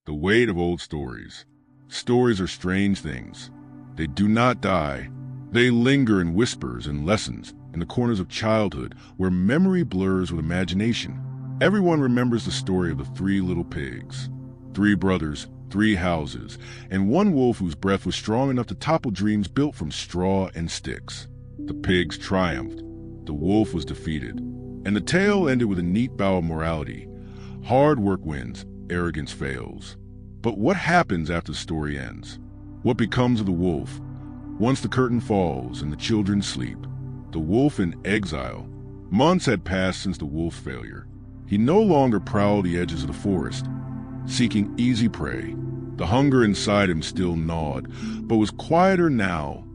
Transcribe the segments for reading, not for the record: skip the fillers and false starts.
The weight of old stories. Stories are strange things. They do not die. They linger in whispers and lessons in the corners of childhood where memory blurs with imagination. Everyone remembers the story of the three little pigs. 3 brothers, 3 houses, and 1 wolf whose breath was strong enough to topple dreams built from straw and sticks. The pigs triumphed. The wolf was defeated. And the tale ended with a neat bow of morality. Hard work wins, arrogance fails. But what happens after the story ends? What becomes of the wolf? Once the curtain falls and the children sleep, the wolf in exile. Months had passed since the wolf's failure. He no longer prowled the edges of the forest, seeking easy prey. The hunger inside him still gnawed, but was quieter now,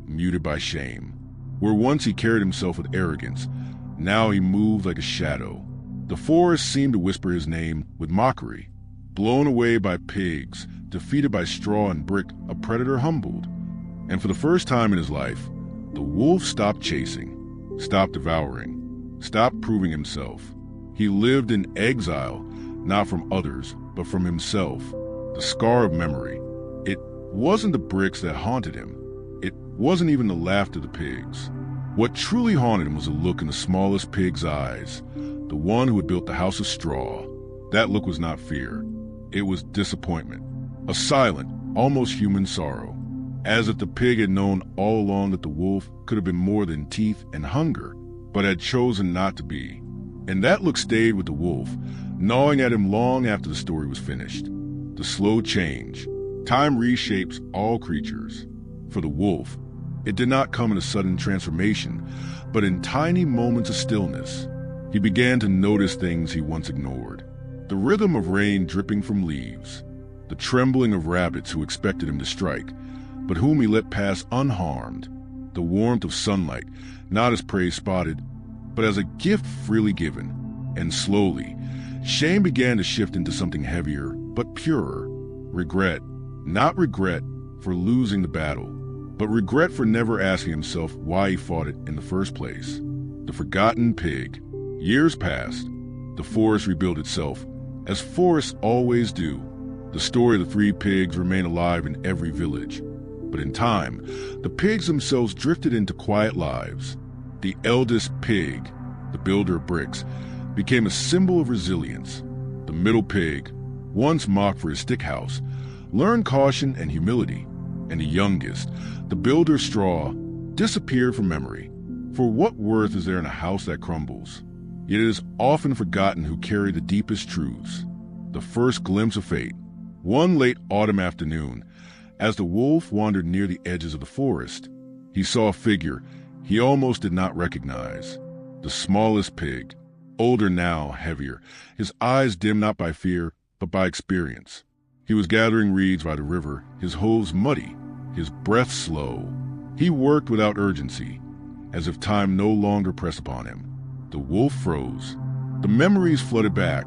muted by shame. Where once he carried himself with arrogance, now he moved like a shadow. The forest seemed to whisper his name with mockery. Blown away by pigs, defeated by straw and brick, a predator humbled. And for the first time in his life, the wolf stopped chasing, stopped devouring, stopped proving himself. He lived in exile, not from others, but from himself. The scar of memory. It wasn't the bricks that haunted him. It wasn't even the laughter of the pigs. What truly haunted him was a look in the smallest pig's eyes, the one who had built the house of straw. That look was not fear. It was disappointment, a silent, almost human sorrow, as if the pig had known all along that the wolf could have been more than teeth and hunger, but had chosen not to be. And that look stayed with the wolf, gnawing at him long after the story was finished. The slow change. Time reshapes all creatures. For the wolf, it did not come in a sudden transformation, but in tiny moments of stillness. He began to notice things he once ignored. The rhythm of rain dripping from leaves, the trembling of rabbits who expected him to strike, but whom he let pass unharmed, the warmth of sunlight, not as prey spotted, but as a gift freely given. And slowly, shame began to shift into something heavier, but purer. Regret, not regret for losing the battle, but regret for never asking himself why he fought it in the first place. The forgotten pig. Years passed. The forest rebuilt itself, as forests always do. The story of the 3 pigs remained alive in every village. But in time, the pigs themselves drifted into quiet lives. The eldest pig, the builder of bricks, became a symbol of resilience. The middle pig, once mocked for his stick house, learned caution and humility. And the youngest, the builder of straw, disappeared from memory. For what worth is there in a house that crumbles? Yet it is often forgotten who carry the deepest truths. The first glimpse of fate. One late autumn afternoon, as the wolf wandered near the edges of the forest, he saw a figure he almost did not recognize. The smallest pig, older now, heavier, his eyes dim not by fear, but by experience. He was gathering reeds by the river, his hooves muddy, his breath slow. He worked without urgency, as if time no longer pressed upon him. The wolf froze. The memories flooded back,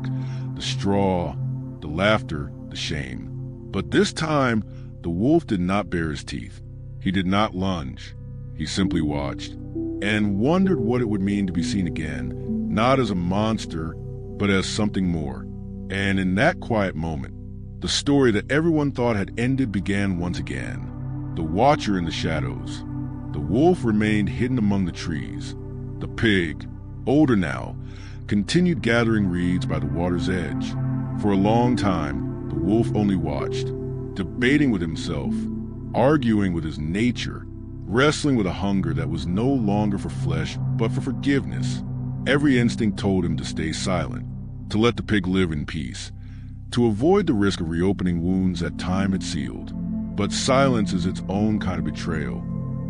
the straw, the laughter, the shame. But this time, the wolf did not bare his teeth. He did not lunge. He simply watched, and wondered what it would mean to be seen again, not as a monster, but as something more. And in that quiet moment, the story that everyone thought had ended began once again. The watcher in the shadows. The wolf remained hidden among the trees. The pig, older now, continued gathering reeds by the water's edge. For a long time, the wolf only watched, debating with himself, arguing with his nature, wrestling with a hunger that was no longer for flesh, but for forgiveness. Every instinct told him to stay silent, to let the pig live in peace, to avoid the risk of reopening wounds that time had sealed. But silence is its own kind of betrayal,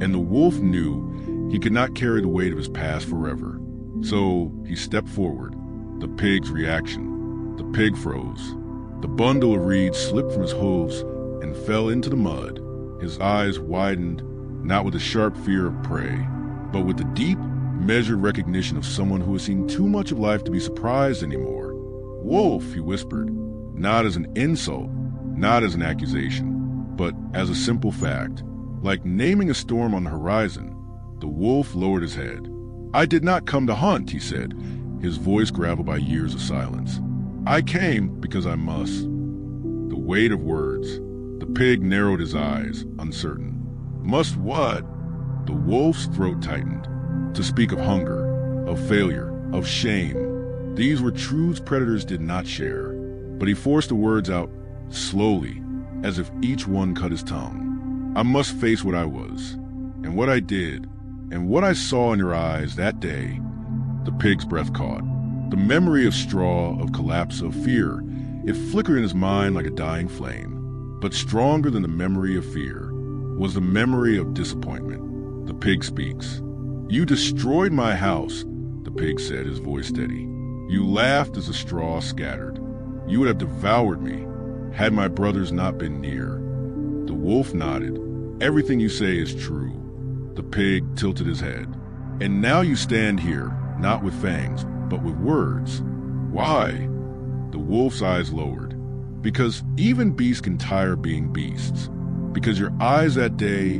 and the wolf knew he could not carry the weight of his past forever. So he stepped forward. The pig's reaction. The pig froze. The bundle of reeds slipped from his hooves and fell into the mud. His eyes widened, not with the sharp fear of prey, but with the deep, measured recognition of someone who has seen too much of life to be surprised anymore. "Wolf," he whispered, not as an insult, not as an accusation, but as a simple fact. Like naming a storm on the horizon, the wolf lowered his head. "I did not come to hunt," he said, his voice graveled by years of silence. "I came because I must." The weight of words. The pig narrowed his eyes, uncertain. Must what? The wolf's throat tightened. To speak of hunger, of failure, of shame. These were truths predators did not share. But he forced the words out slowly, as if each one cut his tongue. I must face what I was, and what I did, and what I saw in your eyes that day. The pig's breath caught. The memory of straw, of collapse, of fear. It flickered in his mind like a dying flame. But stronger than the memory of fear was the memory of disappointment. The pig speaks. You destroyed my house, the pig said, his voice steady. You laughed as the straw scattered. You would have devoured me, had my brothers not been near. The wolf nodded. Everything you say is true. The pig tilted his head. And now you stand here, not with fangs, but with words. Why? The wolf's eyes lowered. Because even beasts can tire being beasts. Because your eyes that day,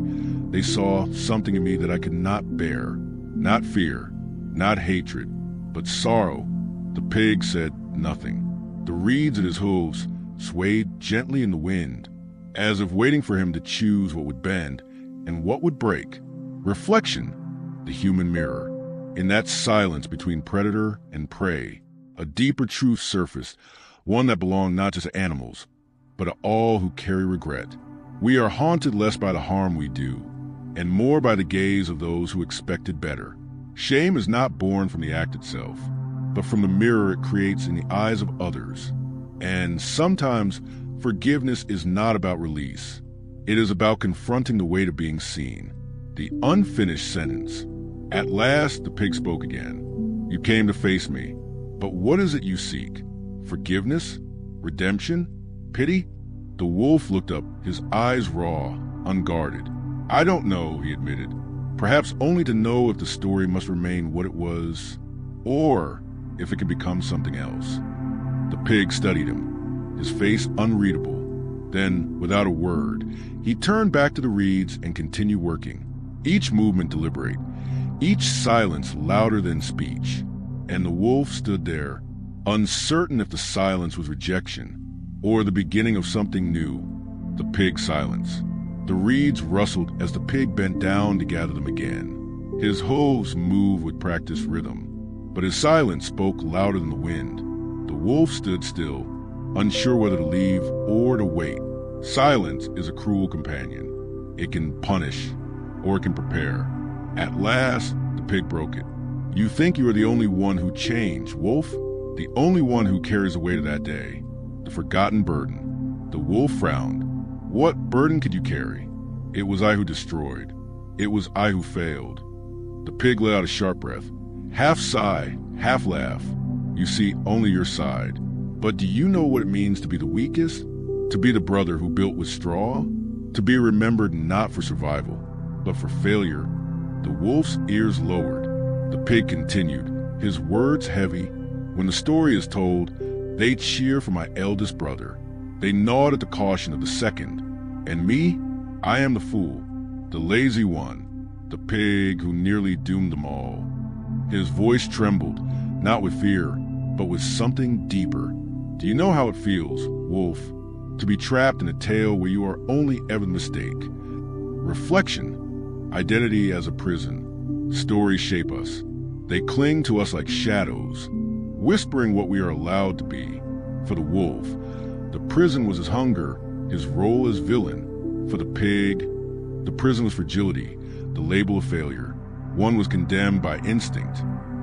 they saw something in me that I could not bear. Not fear, not hatred, but sorrow. The pig said nothing. The reeds at his hooves swayed gently in the wind, as if waiting for him to choose what would bend and what would break. Reflection, the human mirror. In that silence between predator and prey, a deeper truth surfaced, one that belonged not just to animals, but to all who carry regret. We are haunted less by the harm we do, and more by the gaze of those who expected better. Shame is not born from the act itself, but from the mirror it creates in the eyes of others. And sometimes forgiveness is not about release. It is about confronting the weight of being seen. The unfinished sentence. At last, the pig spoke again. You came to face me, but what is it you seek? Forgiveness? Redemption? Pity? The wolf looked up, his eyes raw, unguarded. I don't know, he admitted. Perhaps only to know if the story must remain what it was, or if it can become something else. The pig studied him, his face unreadable. Then, without a word, he turned back to the reeds and continued working. Each movement deliberate, each silence louder than speech. And the wolf stood there, uncertain if the silence was rejection or the beginning of something new. The pig's silence. The reeds rustled as the pig bent down to gather them again. His hooves moved with practiced rhythm, but his silence spoke louder than the wind. The wolf stood still, unsure whether to leave or to wait. Silence is a cruel companion. It can punish, or it can prepare. At last, the pig broke it. You think you are the only one who changed, wolf? The only one who carries the weight of that day. The forgotten burden. The wolf frowned. What burden could you carry? It was I who destroyed. It was I who failed. The pig let out a sharp breath. Half sigh, half laugh. You see only your side. But do you know what it means to be the weakest? To be the brother who built with straw? To be remembered not for survival, but for failure? The wolf's ears lowered. The pig continued, his words heavy. When the story is told, they cheer for my eldest brother. They nod at the caution of the second. And me? I am the fool, the lazy one, the pig who nearly doomed them all. His voice trembled, not with fear, but with something deeper. Do you know how it feels, wolf, to be trapped in a tale where you are only ever the mistake? Reflection, identity as a prison. Stories shape us. They cling to us like shadows, whispering what we are allowed to be. For the wolf, the prison was his hunger, his role as villain. For the pig, the prison was fragility, the label of failure. One was condemned by instinct,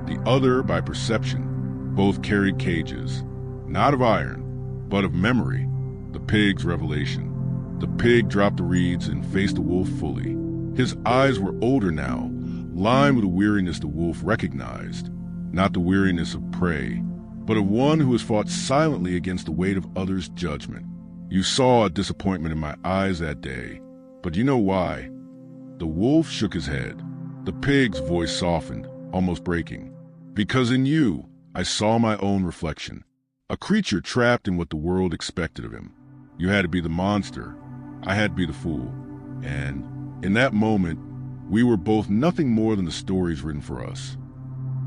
the other by perception. Both carried cages, not of iron, but of memory. The pig's revelation. The pig dropped the reeds and faced the wolf fully. His eyes were older now, lined with a weariness the wolf recognized, not the weariness of prey, but of one who has fought silently against the weight of others' judgment. You saw a disappointment in my eyes that day, but you know why? The wolf shook his head. The pig's voice softened, almost breaking. Because in you, I saw my own reflection, a creature trapped in what the world expected of him. You had to be the monster, I had to be the fool, and in that moment, we were both nothing more than the stories written for us.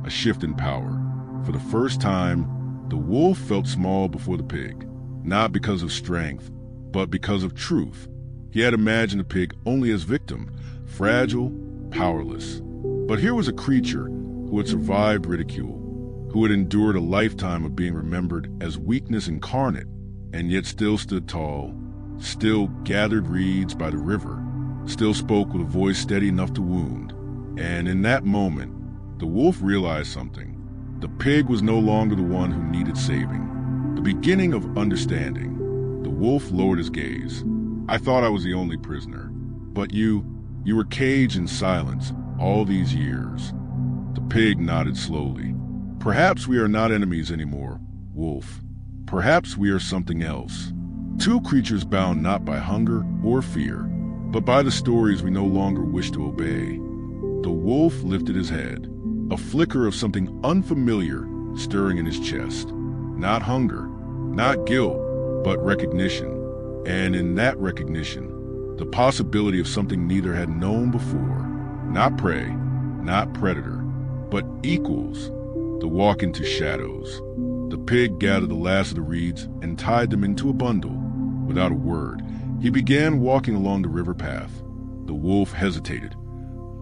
A shift in power. For the first time, the wolf felt small before the pig, not because of strength, but because of truth. He had imagined the pig only as victim, fragile, powerless. But here was a creature who had survived ridicule, who had endured a lifetime of being remembered as weakness incarnate, and yet still stood tall, still gathered reeds by the river, still spoke with a voice steady enough to wound. And in that moment, the wolf realized something. The pig was no longer the one who needed saving. The beginning of understanding. The wolf lowered his gaze. I thought I was the only prisoner. But you were caged in silence all these years. The pig nodded slowly. Perhaps we are not enemies anymore, wolf. Perhaps we are something else. Two creatures bound not by hunger or fear, but by the stories we no longer wish to obey. The wolf lifted his head, a flicker of something unfamiliar stirring in his chest. Not hunger, not guilt, but recognition. And in that recognition, the possibility of something neither had known before. Not prey, not predator, but equals. The walk into shadows. The pig gathered the last of the reeds and tied them into a bundle. Without a word, he began walking along the river path. The wolf hesitated,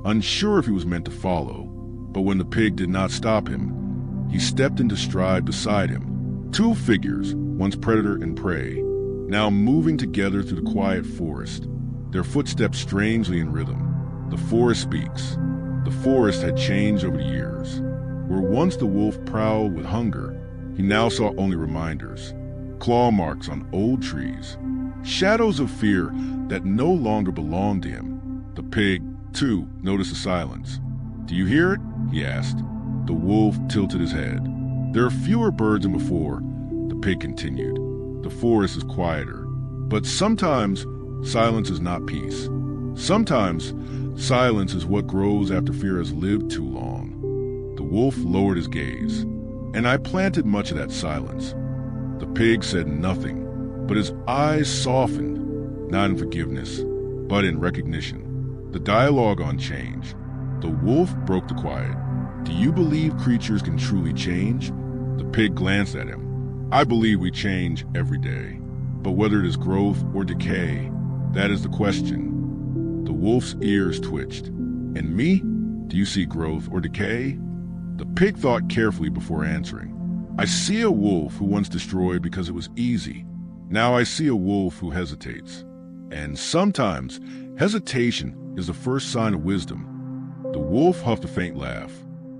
unsure if he was meant to follow, but when the pig did not stop him, he stepped into stride beside him. Two figures, once predator and prey, now moving together through the quiet forest, their footsteps strangely in rhythm. The forest speaks. The forest had changed over the years. Where once the wolf prowled with hunger, he now saw only reminders. Claw marks on old trees. Shadows of fear that no longer belonged to him. The pig, too, noticed the silence. "Do you hear it?" he asked. The wolf tilted his head. "There are fewer birds than before," the pig continued. "The forest is quieter. But sometimes silence is not peace. Sometimes silence is what grows after fear has lived too long." The wolf lowered his gaze. "And I planted much of that silence." The pig said nothing, but his eyes softened, not in forgiveness, but in recognition. The dialogue on change. The wolf broke the quiet. "Do you believe creatures can truly change?" The pig glanced at him. "I believe we change every day. But whether it is growth or decay, that is the question." The wolf's ears twitched. "And me? Do you see growth or decay?" The pig thought carefully before answering. "I see a wolf who once destroyed because it was easy. Now I see a wolf who hesitates. And sometimes hesitation is the first sign of wisdom." The wolf huffed a faint laugh.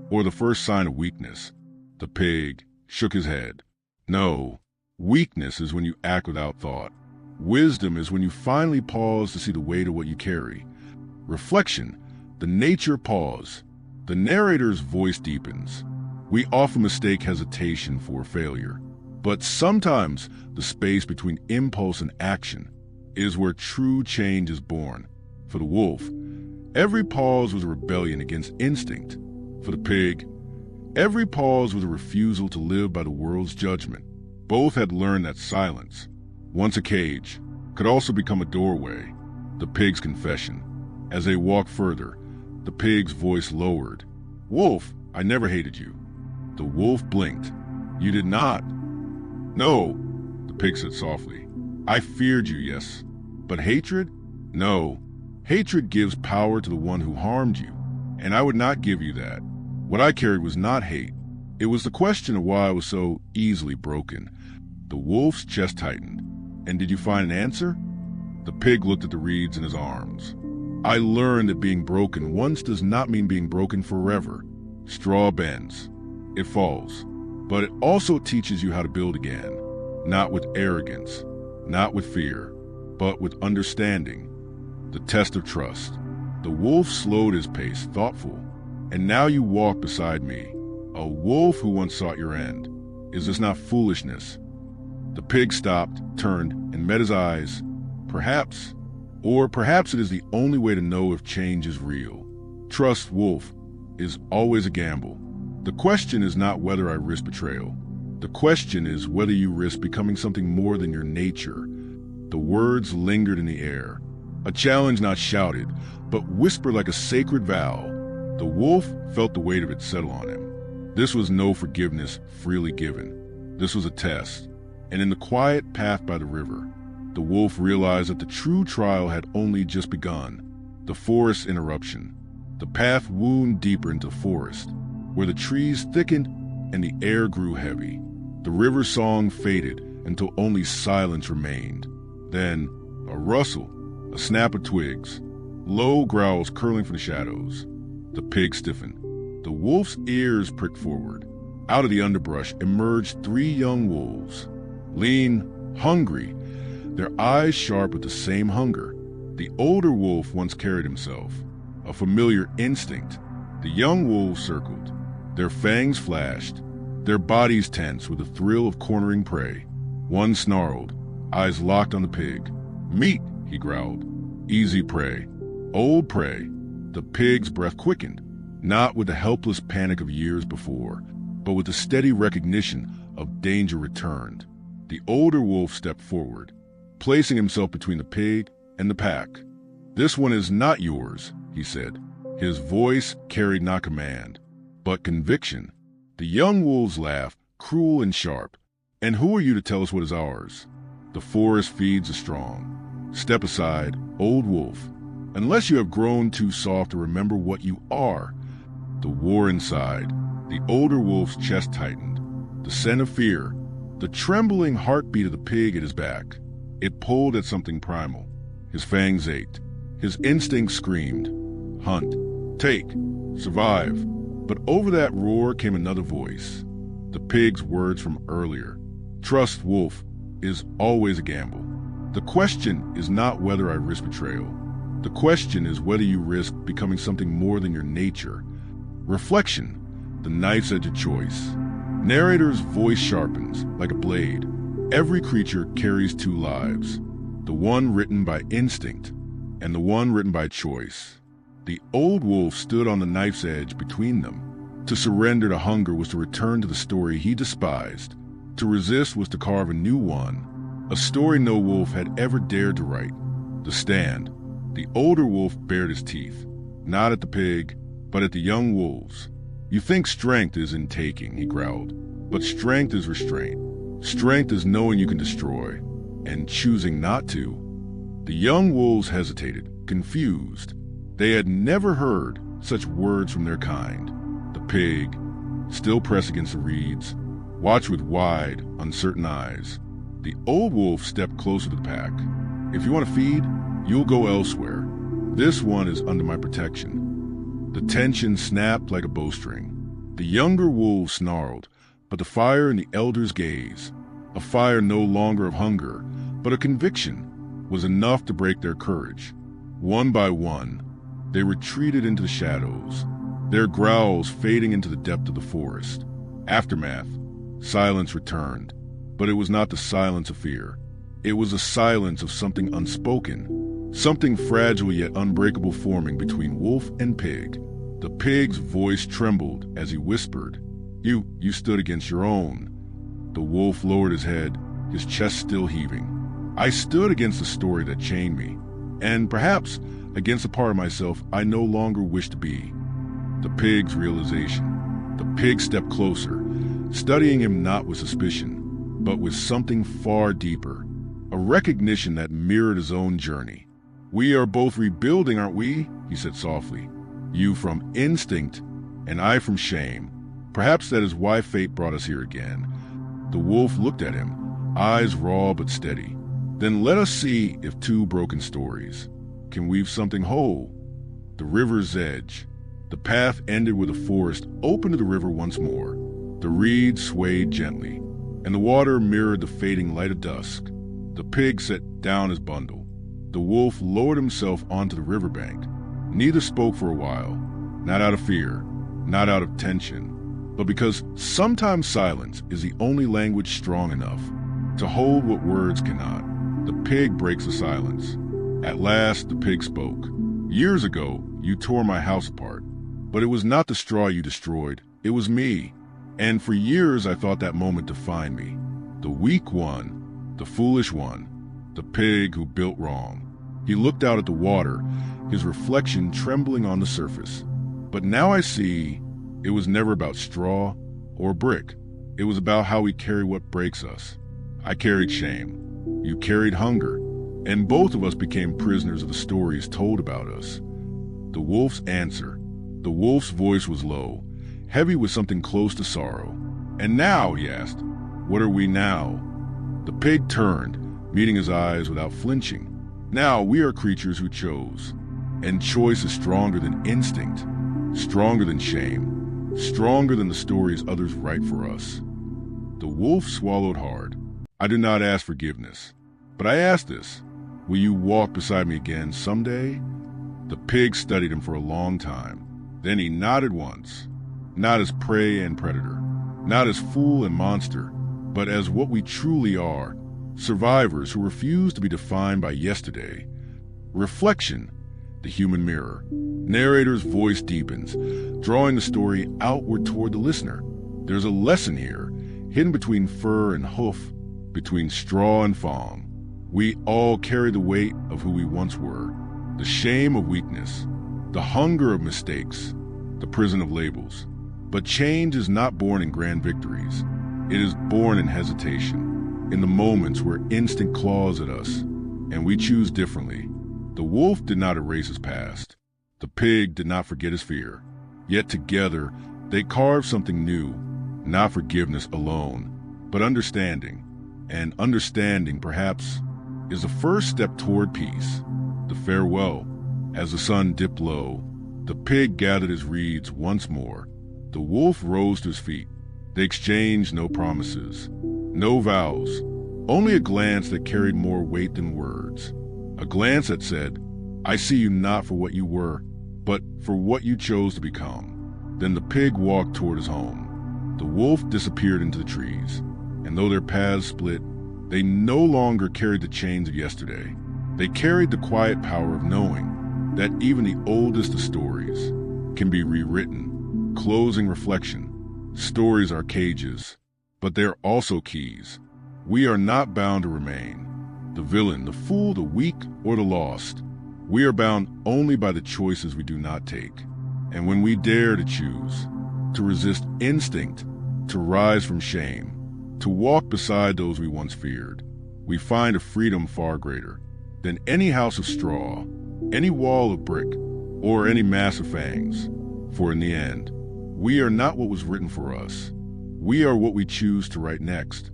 "Or the first sign of weakness." The pig shook his head. "No, weakness is when you act without thought. Wisdom is when you finally pause to see the weight of what you carry. Reflection, the nature pause. The narrator's voice deepens. We often mistake hesitation for failure. But sometimes the space between impulse and action is where true change is born. For the wolf, every pause was a rebellion against instinct. For the pig, every pause was a refusal to live by the world's judgment. Both had learned that silence, once a cage, could also become a doorway. The pig's confession. As they walked further, the pig's voice lowered. "Wolf, I never hated you." The wolf blinked. "You did not." "No," the pig said softly. "I feared you, yes. But hatred? No. Hatred gives power to the one who harmed you, and I would not give you that. What I carried was not hate. It was the question of why I was so easily broken." The wolf's chest tightened. "And did you find an answer?" The pig looked at the reeds in his arms. "I learned that being broken once does not mean being broken forever. Straw bends. It falls. But it also teaches you how to build again. Not with arrogance, not with fear, but with understanding. The test of trust." The wolf slowed his pace, thoughtful. "And now you walk beside me, a wolf who once sought your end. Is this not foolishness?" The pig stopped, turned, and met his eyes. "Perhaps. Or perhaps it is the only way to know if change is real. Trust, wolf, is always a gamble. The question is not whether I risk betrayal. The question is whether you risk becoming something more than your nature." The words lingered in the air. A challenge not shouted, but whispered like a sacred vow. The wolf felt the weight of it settle on him. This was no forgiveness freely given. This was a test. And in the quiet path by the river, The wolf realized that the true trial had only just begun. The forest interruption. The path wound deeper into the forest, where the trees thickened and the air grew heavy. The river song faded until only silence remained. Then, a rustle, a snap of twigs, low growls curling from the shadows. The pig stiffened. The wolf's ears pricked forward. Out of the underbrush emerged 3 young wolves, lean, hungry, their eyes sharp with the same hunger. The older wolf once carried himself, a familiar instinct. The young wolves circled, their fangs flashed, their bodies tense with the thrill of cornering prey. One snarled, eyes locked on the pig. "Meat," he growled. "Easy prey. Old prey." The pig's breath quickened, not with the helpless panic of years before, but with the steady recognition of danger returned. The older wolf stepped forward, placing himself between the pig and the pack. "This one is not yours," he said. His voice carried not command, but conviction. The young wolves laughed, cruel and sharp. "And who are you to tell us what is ours? The forest feeds the strong. Step aside, old wolf, unless you have grown too soft to remember what you are." The war inside. The older wolf's chest tightened. The scent of fear, the trembling heartbeat of the pig at his back. It pulled at something primal. His fangs ached. His instincts screamed. Hunt. Take. Survive. But over that roar came another voice. The pig's words from earlier. "Trust, wolf, is always a gamble. The question is not whether I risk betrayal. The question is whether you risk becoming something more than your nature." Reflection. The knife's edge of choice. Narrator's voice sharpens like a blade. Every creature carries 2 lives, the one written by instinct and the one written by choice. The old wolf stood on the knife's edge between them. To surrender to hunger was to return to the story he despised. To resist was to carve a new one, a story no wolf had ever dared to write. The stand. The older wolf bared his teeth, not at the pig, but at the young wolves. "You think strength is in taking," he growled, "but strength is restraint. Strength is knowing you can destroy, and choosing not to." The young wolves hesitated, confused. They had never heard such words from their kind. The pig, still pressed against the reeds, watched with wide, uncertain eyes. The old wolf stepped closer to the pack. "If you want to feed, you'll go elsewhere. This one is under my protection." The tension snapped like a bowstring. The younger wolves snarled, but the fire in the elder's gaze, a fire no longer of hunger, but of conviction, was enough to break their courage. One by one, they retreated into the shadows, their growls fading into the depth of the forest. Aftermath. Silence returned, but it was not the silence of fear. It was the silence of something unspoken, something fragile yet unbreakable forming between wolf and pig. The pig's voice trembled as he whispered, You stood against your own." The wolf lowered his head, his chest still heaving. "I stood against the story that chained me, and perhaps against a part of myself I no longer wish to be." The pig's realization. The pig stepped closer, studying him not with suspicion, but with something far deeper, a recognition that mirrored his own journey. "We are both rebuilding, aren't we?" he said softly. "You from instinct, and I from shame. Perhaps that is why fate brought us here again." The wolf looked at him, eyes raw but steady. "Then let us see if 2 broken stories can weave something whole." The river's edge. The path ended where the forest opened to the river once more. The reeds swayed gently, and the water mirrored the fading light of dusk. The pig set down his bundle. The wolf lowered himself onto the riverbank. Neither spoke for a while, not out of fear, not out of tension, but because sometimes silence is the only language strong enough to hold what words cannot. The pig breaks the silence. At last, the pig spoke. "Years ago, you tore my house apart, but it was not the straw you destroyed, it was me. And for years I thought that moment defined me. The weak one, the foolish one, the pig who built wrong." He looked out at the water, his reflection trembling on the surface. "But now I see it was never about straw or brick. It was about how we carry what breaks us. I carried shame. You carried hunger. and both of us became prisoners of the stories told about us. The wolf's answer. The wolf's voice was low, heavy with something close to sorrow. "And now," he asked, "what are we now?" The pig turned, meeting his eyes without flinching. "Now we are creatures who chose, and choice is stronger than instinct, stronger than shame, stronger than the stories others write for us." The wolf swallowed hard. "I do not ask forgiveness, but I ask this. Will you walk beside me again someday?" The pig studied him for a long time. Then he nodded once, not as prey and predator, not as fool and monster, but as what we truly are, survivors who refuse to be defined by yesterday. Reflection, the human mirror. Narrator's voice deepens, drawing the story outward toward the listener. There's a lesson here, hidden between fur and hoof, between straw and fawn. We all carry the weight of who we once were, the shame of weakness, the hunger of mistakes, the prison of labels. But change is not born in grand victories. It is born in hesitation, in the moments where instinct claws at us, and we choose differently. The wolf did not erase his past. The pig did not forget his fear. Yet together, they carved something new, not forgiveness alone, but understanding. And understanding, perhaps, is the first step toward peace. The farewell. As the sun dipped low, the pig gathered his reeds once more. The wolf rose to his feet. They exchanged no promises, no vows, only a glance that carried more weight than words. A glance that said, "I see you not for what you were, but for what you chose to become." Then the pig walked toward his home. The wolf disappeared into the trees, and though their paths split, they no longer carried the chains of yesterday. They carried the quiet power of knowing that even the oldest of stories can be rewritten. Closing reflection. Stories are cages, but they're also keys. We are not bound to remain the villain, the fool, the weak, or the lost. We are bound only by the choices we do not take. And when we dare to choose, to resist instinct, to rise from shame, to walk beside those we once feared, we find a freedom far greater than any house of straw, any wall of brick, or any mass of fangs. For in the end, we are not what was written for us. We are what we choose to write next.